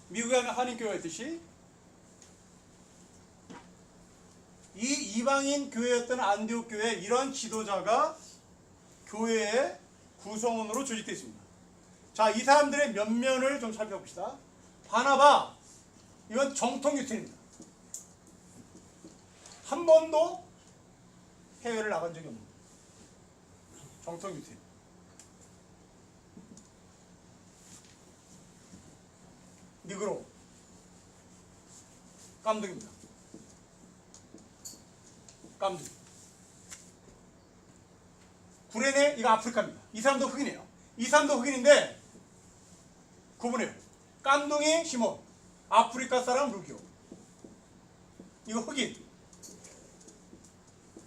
미국에 하는 한인교회가 있듯이 이 이방인 교회였던 안디옥 교회, 이런 지도자가 교회의 구성원으로 조직되어 있습니다. 자, 이 사람들의 면면을 좀 살펴봅시다. 바나바, 이건 정통 유태인입니다. 한 번도 해외를 나간 적이 없는 정통 유태인. 니그로 깜둥입니다. 깜둥이. 구레네 이거 아프리카입니다. 이 사람도 흑인이에요. 이 사람도 흑인인데 구분해요. 깜둥이 시몬, 아프리카 사람 루기오. 이거 흑인.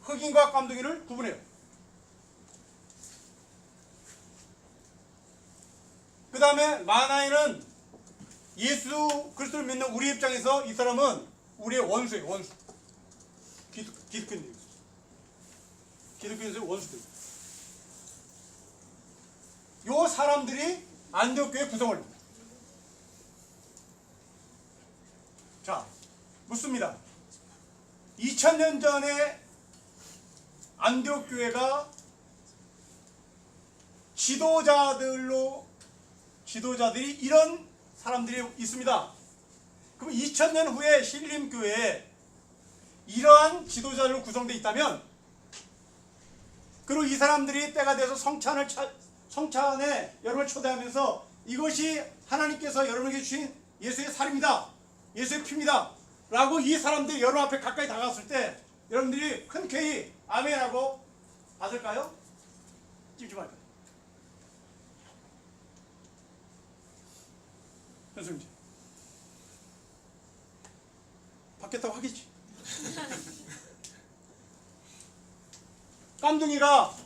흑인과 깜둥이를 구분해요. 그 다음에 마나이는 예수 그리스도를 믿는 우리 입장에서 이 사람은 우리의 원수예요. 원수. 기독교인들. 기독교인들 원수들. 요 사람들이 안디옥 교회 구성을 합니다. 자, 묻습니다. 2000년 전에 안디옥 교회가 지도자들이 이런 사람들이 있습니다. 그럼 2000년 후에 신림 교회에 이러한 지도자들로 구성되어 있다면, 그리고 이 사람들이 때가 돼서 성찬에 여러분을 초대하면서 이것이 하나님께서 여러분에게 주신 예수의 살입니다, 예수의 피입니다 라고 이 사람들이 여러분 앞에 가까이 다가왔을 때 여러분들이 흔쾌히 아멘하고 받을까요? 찜찜할까요? 현수님 받겠다고 하겠지. 깜둥이가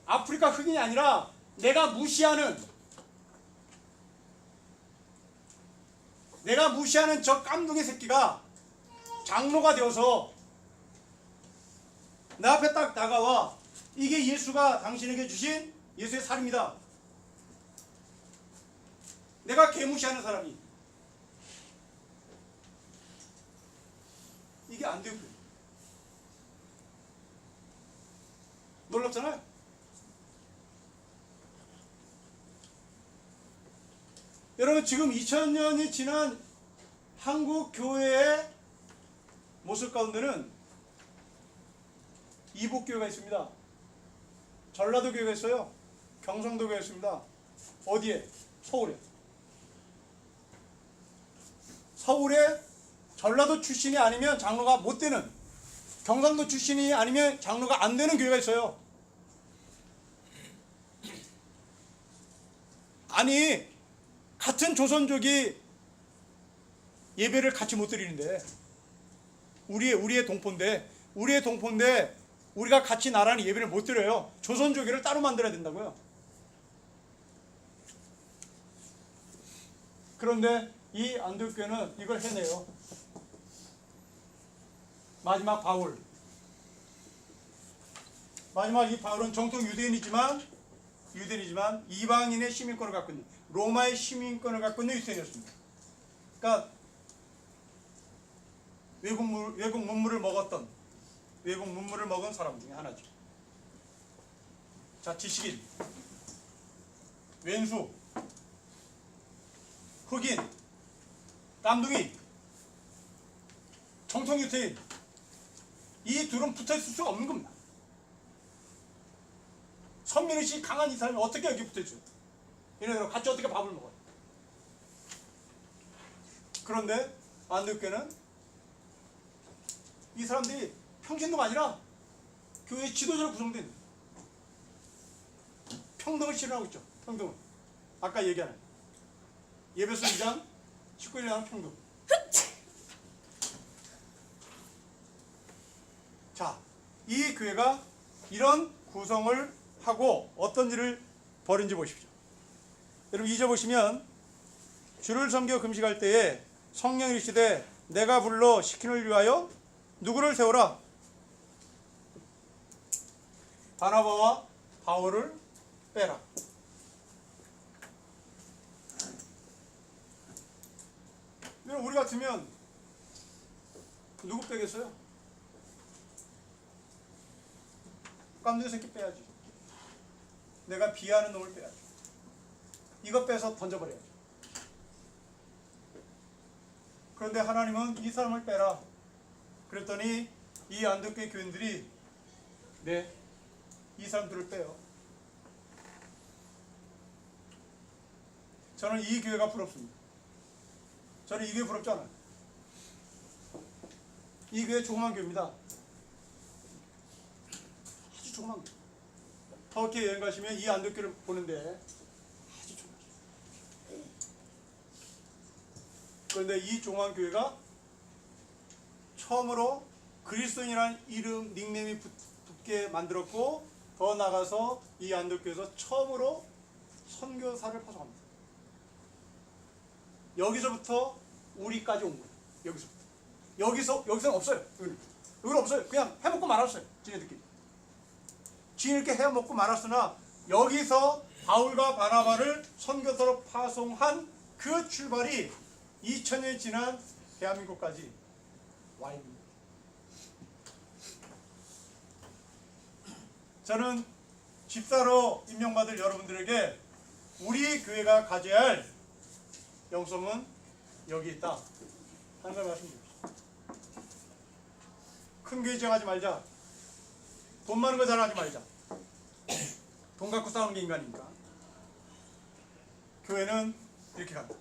아프리카 흑인이 아니라 내가 무시하는 저 깜둥이 새끼가 장로가 되어서 내 앞에 딱 다가와 이게 예수가 당신에게 주신 예수의 살입니다. 내가 개무시하는 사람이 이게 안 돼요. 놀랍잖아요. 여러분 지금 2000년이 지난 한국 교회의 모습 가운데는 이복교회가 있습니다. 전라도 교회가 있어요. 경상도 교회가 있습니다. 어디에? 서울에. 서울에 전라도 출신이 아니면 장로가 못 되는, 경상도 출신이 아니면 장로가 안 되는 교회가 있어요. 아니 같은 조선족이 예배를 같이 못 드리는데 우리의 동포인데 우리가 같이 나란히 예배를 못 드려요. 조선족회를 따로 만들어야 된다고요. 그런데 이 안디옥교회는 이걸 해내요. 마지막 이 바울은 정통 유대인이지만 이방인의 시민권을 갖고 있는, 로마의 시민권을 갖고 있는 유대인이었습니다. 그러니까 외국 문물을 먹은 사람 중에 하나죠. 자, 지식인, 왼수, 흑인, 깜둥이, 정통 유태인, 이 둘은 붙어있을 수가 없는 겁니다. 선민의식이 강한 이 사람이 어떻게 여기 붙어있어요? 얘네들 같이 어떻게 밥을 먹어요? 그런데 안디옥교회는 이 사람들이 평신도가 아니라 교회의 지도자로 구성된 평등을 실현하고 있죠. 평등을. 아까 얘기하는 예배서 2장 19일에 하는 평등. 자, 이 교회가 이런 구성을 하고 어떤 일을 벌인지 보십시오. 여러분 2절 보시면 주를 섬겨 금식할 때에 성령이 이르시되 내가 불러 시킨을 위하여 누구를 세우라? 바나바와 바울을 빼라. 여러분 우리 같으면 누구 빼겠어요? 깜둥이 새끼 빼야지. 내가 비하하는 놈을 빼야지. 이거 빼서 던져버려야지. 그런데 하나님은 이 사람을 빼라. 그랬더니 이 안덕교회 교인들이 네, 이 사람들을 빼요. 저는 이 교회가 부럽습니다. 저는 이 교회 부럽지 않아요. 이 교회 조그만 교회입니다. 아주 조그만 교회. 터키 여행 가시면 이 안덕교를 보는데 아주 조그만 교회. 그런데 이 조그만 교회가 처음으로 그리스도인이라는 이름, 닉네임이 붙게 만들었고, 더 나가서 이 안덕교에서 처음으로 선교사를 파송합니다. 여기서부터 우리까지 온 거예요. 여기서는 없어요. 여기는 없어요. 그냥 해먹고 말았어요. 지네들끼리. 지네들끼리 해먹고 말았으나 여기서 바울과 바나바를 선교사로 파송한 그 출발이 2000년이 지난 대한민국까지 와 있습니다. 저는 집사로 임명받을 여러분들에게 우리 교회가 가져야 할 영성은 여기 있다 하는 걸 말씀드립니다. 큰 교회 지어가지 말자. 돈 많은 거 자랑하지 말자. 돈 갖고 싸우는 게 인간이니까. 교회는 이렇게 간다.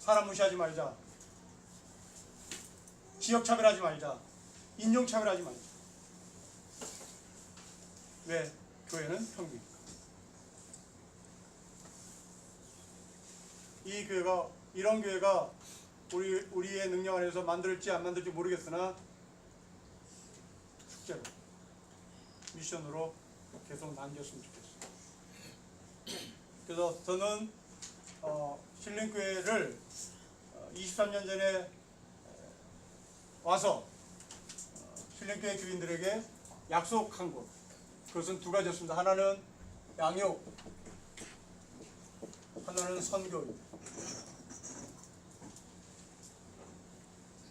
사람 무시하지 말자. 지역 차별하지 말자. 인종 차별하지 말자. 왜? 교회는 평등이니까. 이 교회가, 이런 교회가 우리의 능력 안에서 만들지 안 만들지 모르겠으나 축제로, 미션으로 계속 남겼으면 좋겠어요. 그래서 저는 신림교회를 23년 전에 와서 신림교회 교인들에게 약속한 것, 그것은 두 가지였습니다. 하나는 양육, 하나는 선교입니다.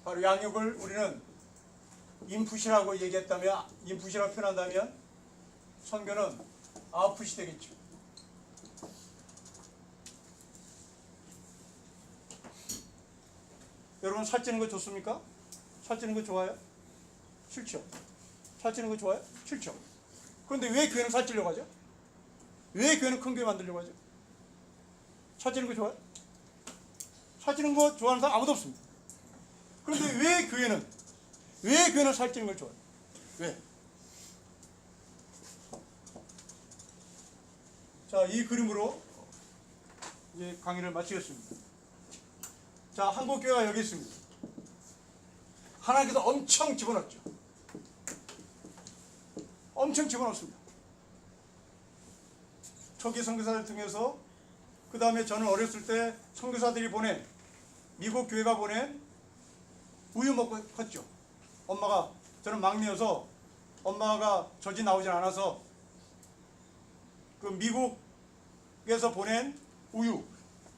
바로 양육을 우리는 인풋이라고 얘기했다면, 인풋이라고 표현한다면 선교는 아웃풋이 되겠죠. 여러분 살찌는 거 좋습니까? 살찌는 거 좋아요? 싫죠? 살찌는 거 좋아요? 싫죠? 그런데 왜 교회는 살찌려고 하죠? 왜 교회는 큰 교회 만들려고 하죠? 살찌는 거 좋아요? 살찌는 거 좋아하는 사람 아무도 없습니다. 그런데 왜 교회는 살찌는 걸 좋아해요? 왜? 자, 이 그림으로 이제 강의를 마치겠습니다. 자, 한국교회가 여기 있습니다. 하나님께서 엄청 집어넣었죠. 엄청 집어넣습니다. 초기 선교사를 통해서, 그 다음에 저는 어렸을 때 선교사들이 보낸, 미국 교회가 보낸 우유 먹고 컸죠. 엄마가, 저는 막내여서 엄마가 젖이 나오질 않아서 그 미국에서 보낸 우유,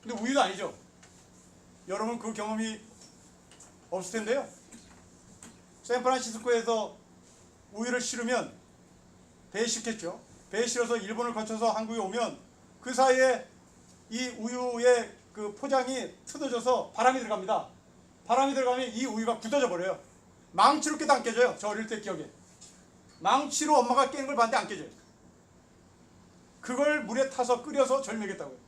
근데 우유도 아니죠. 여러분 그 경험이 없을 텐데요. 샌프란시스코에서 우유를 실으면 배에 싣겠죠. 배에 실어서 일본을 거쳐서 한국에 오면 그 사이에 이 우유의 그 포장이 뜯어져서 바람이 들어갑니다. 바람이 들어가면 이 우유가 굳어져 버려요. 망치로 깨도 안 깨져요. 저 어릴 때 기억에. 망치로 엄마가 깨는 걸 봤는데 안 깨져요. 그걸 물에 타서 끓여서 절 먹였다고요.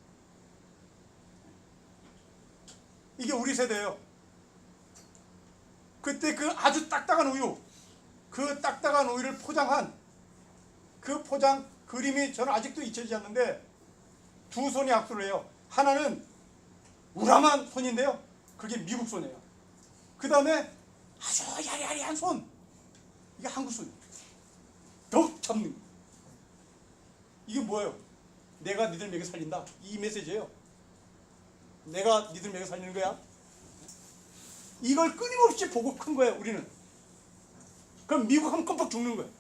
이게 우리 세대예요. 그때 그 아주 딱딱한 우유, 그 딱딱한 우유를 포장한 그 포장 그림이 저는 아직도 잊혀지지 않는데, 두 손이 악수를 해요. 하나는 우람한 손인데요, 그게 미국 손이에요. 그 다음에 아주 야리야리한 손, 이게 한국 손이에요. 더욱 잡는. 이게 뭐예요? 내가 니들 먹여 살린다, 이 메시지예요. 내가 니들 먹여 살리는 거야. 이걸 끊임없이 보고 큰 거예요, 우리는. 그럼 미국 하면 껌뻑 죽는 거예요.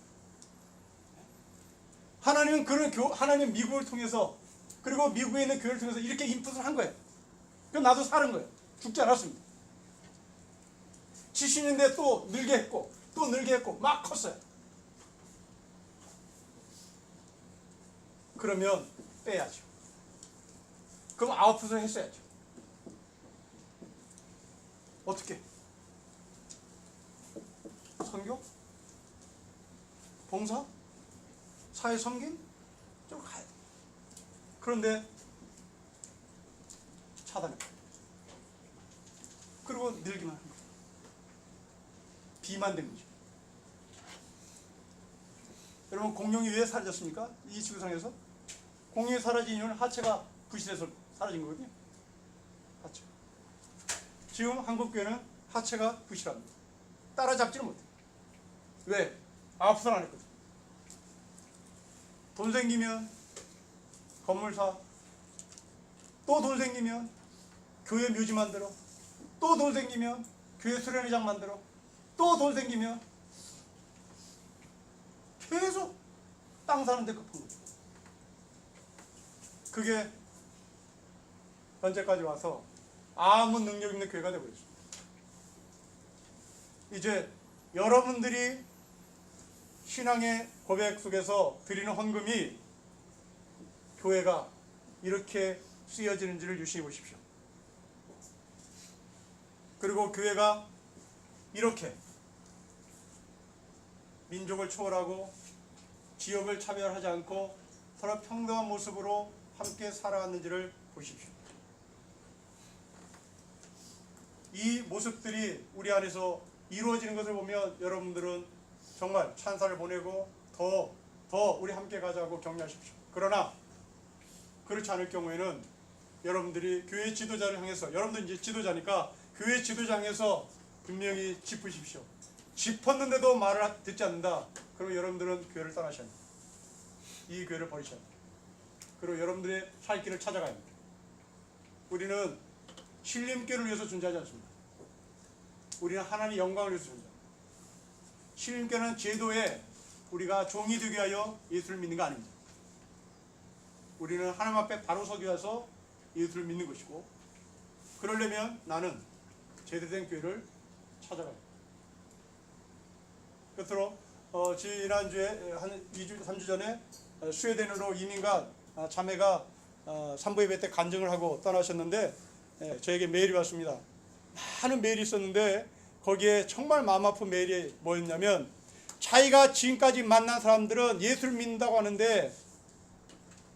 하나님은 하나님 미국을 통해서, 그리고 미국에 있는 교회를 통해서 이렇게 인풋을 한 거예요. 그럼 나도 사는 거예요. 죽지 않았습니다. 70년대 또 늘게 했고, 또 늘게 했고, 막 컸어요. 그러면 빼야죠. 그럼 아웃풋을 했어야죠. 어떻게? 봉사, 사회 섬김 좀 가야 돼. 그런데 차단해. 그리고 늘기만 하는 거예요. 비만된 거죠. 여러분, 공룡이 왜 사라졌습니까? 이 지구상에서 공룡이 사라진 이유는 하체가 부실해서 사라진 거거든요. 하체. 지금 한국교회는 하체가 부실합니다. 따라잡지를 못해요. 왜? 아프선 안 했거든. 돈 생기면 건물 사, 또 돈 생기면 교회 묘지 만들어, 또 돈 생기면 교회 수련회장 만들어, 또 돈 생기면 계속 땅 사는데 급한 거죠. 그게 현재까지 와서 아무 능력 있는 교회가 되어버렸습니다. 이제 여러분들이 신앙의 고백 속에서 드리는 헌금이 교회가 이렇게 쓰여지는지를 유심히 보십시오. 그리고 교회가 이렇게 민족을 초월하고 지역을 차별하지 않고 서로 평등한 모습으로 함께 살아왔는지를 보십시오. 이 모습들이 우리 안에서 이루어지는 것을 보면 여러분들은 정말 찬사를 보내고 더 우리 함께 가자고 격려하십시오. 그러나 그렇지 않을 경우에는 여러분들이 교회 지도자를 향해서, 여러분들 이제 지도자니까 교회 지도자 향해서 분명히 짚으십시오. 짚었는데도 말을 듣지 않는다. 그럼 여러분들은 교회를 떠나셔야 합니다. 이 교회를 버리셔야 합니다. 그리고 여러분들의 살 길을 찾아가야 합니다. 우리는 신림교를 위해서 존재하지 않습니다. 우리는 하나님의 영광을 위해서 존재합니다. 신림교는 제도에 우리가 종이 되게 하여 예수를 믿는 거 아닙니다. 우리는 하나님 앞에 바로 서기 위해서 예수를 믿는 것이고, 그러려면 나는 제대된 교회를 찾아가야 합니다. 끝으로 지난주에 한 2주, 3주 전에 스웨덴으로 이민간 자매가 산부 예배 때 간증을 하고 떠나셨는데, 저에게 메일이 왔습니다. 많은 메일이 있었는데 거기에 정말 마음 아픈 메일이 뭐였냐면, 자기가 지금까지 만난 사람들은 예수를 믿는다고 하는데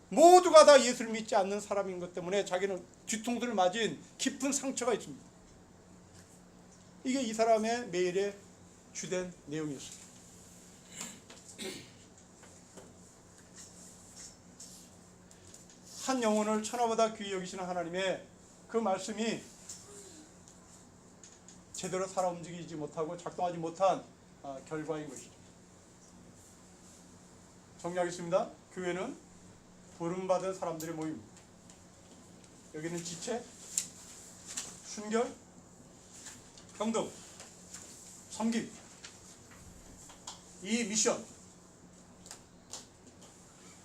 모두가 다 예수를 믿지 않는 사람인 것 때문에 자기는 뒤통수를 맞은 깊은 상처가 있습니다. 이게 이 사람의 메일의 주된 내용이었습니다. 한 영혼을 천하보다 귀히 여기시는 하나님의 그 말씀이 제대로 살아 움직이지 못하고 작동하지 못한 결과인 것이죠. 정리하겠습니다. 교회는 부름받은 사람들의 모임입니다. 여기는 지체, 순결, 평등, 섬김, 이 미션,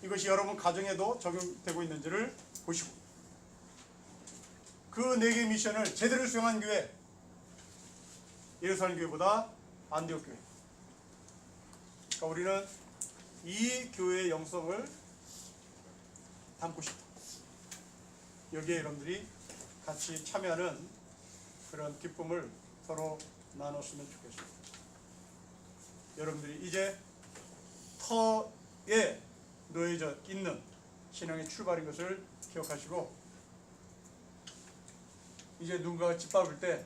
이것이 여러분 가정에도 적용되고 있는지를 보시고, 그 4개의 미션을 제대로 수행한 교회, 예루살렘 교회보다 안디옥 교회. 그러니까 우리는 이 교회의 영성을 담고 싶다. 여기에 여러분들이 같이 참여하는 그런 기쁨을 서로 나눴으면 좋겠습니다. 여러분들이 이제 터에 놓여져 있는 신앙의 출발인 것을 기억하시고, 이제 누군가가 짓밟을 때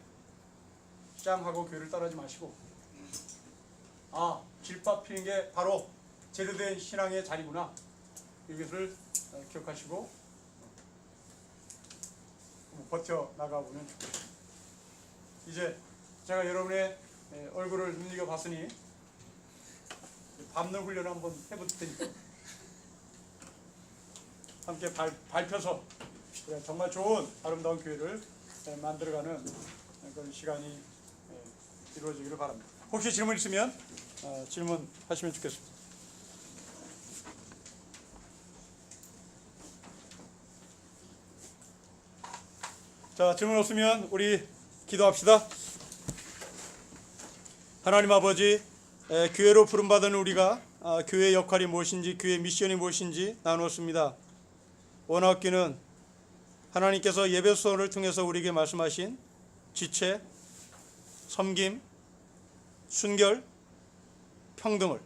짱 하고 교회를 떠나지 마시고, 짓밟히는 게 바로 제대된 신앙의 자리구나, 이것을 기억하시고 버텨나가보면 좋겠습니다. 이제 제가 여러분의 얼굴을 눈여겨봤으니 밟는 훈련을 한번 해볼 테니까 함께 밟혀서 정말 좋은 아름다운 교회를 만들어가는 그런 시간이 이루어지기를 바랍니다. 혹시 질문 있으면 질문하시면 좋겠습니다. 자, 질문 없으면 우리 기도합시다. 하나님 아버지, 교회로 부름받은 우리가 교회의 역할이 무엇인지, 교회의 미션이 무엇인지 나누었습니다. 원학기는 하나님께서 예배소원을 통해서 우리에게 말씀하신 지체, 섬김, 순결, 평등을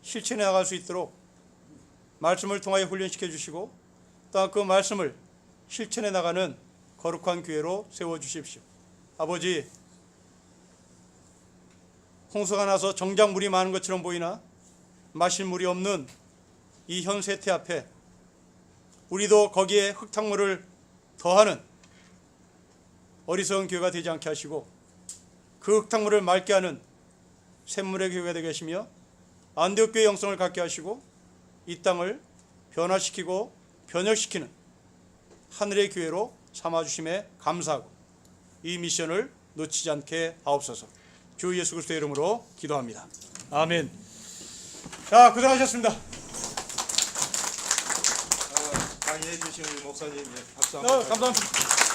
실천해 나갈 수 있도록 말씀을 통하여 훈련시켜 주시고 또한 그 말씀을 실천해 나가는 거룩한 교회로 세워주십시오. 아버지, 홍수가 나서 정작 물이 많은 것처럼 보이나 마실 물이 없는 이 현 세태 앞에 우리도 거기에 흙탕물을 더하는 어리석은 교회가 되지 않게 하시고 그 흙탕물을 맑게 하는 샘물의 교회가 되게 하시며 안디옥 교회의 영성을 갖게 하시고 이 땅을 변화시키고 변혁시키는 하늘의 교회로 삼아주심에 감사하고 이 미션을 놓치지 않게 하옵소서. 주 예수 그리스도의 이름으로 기도합니다. 아멘. 자, 고생하셨습니다. 강의해 주신 우리 목사님, 박수 한번 감사합니다.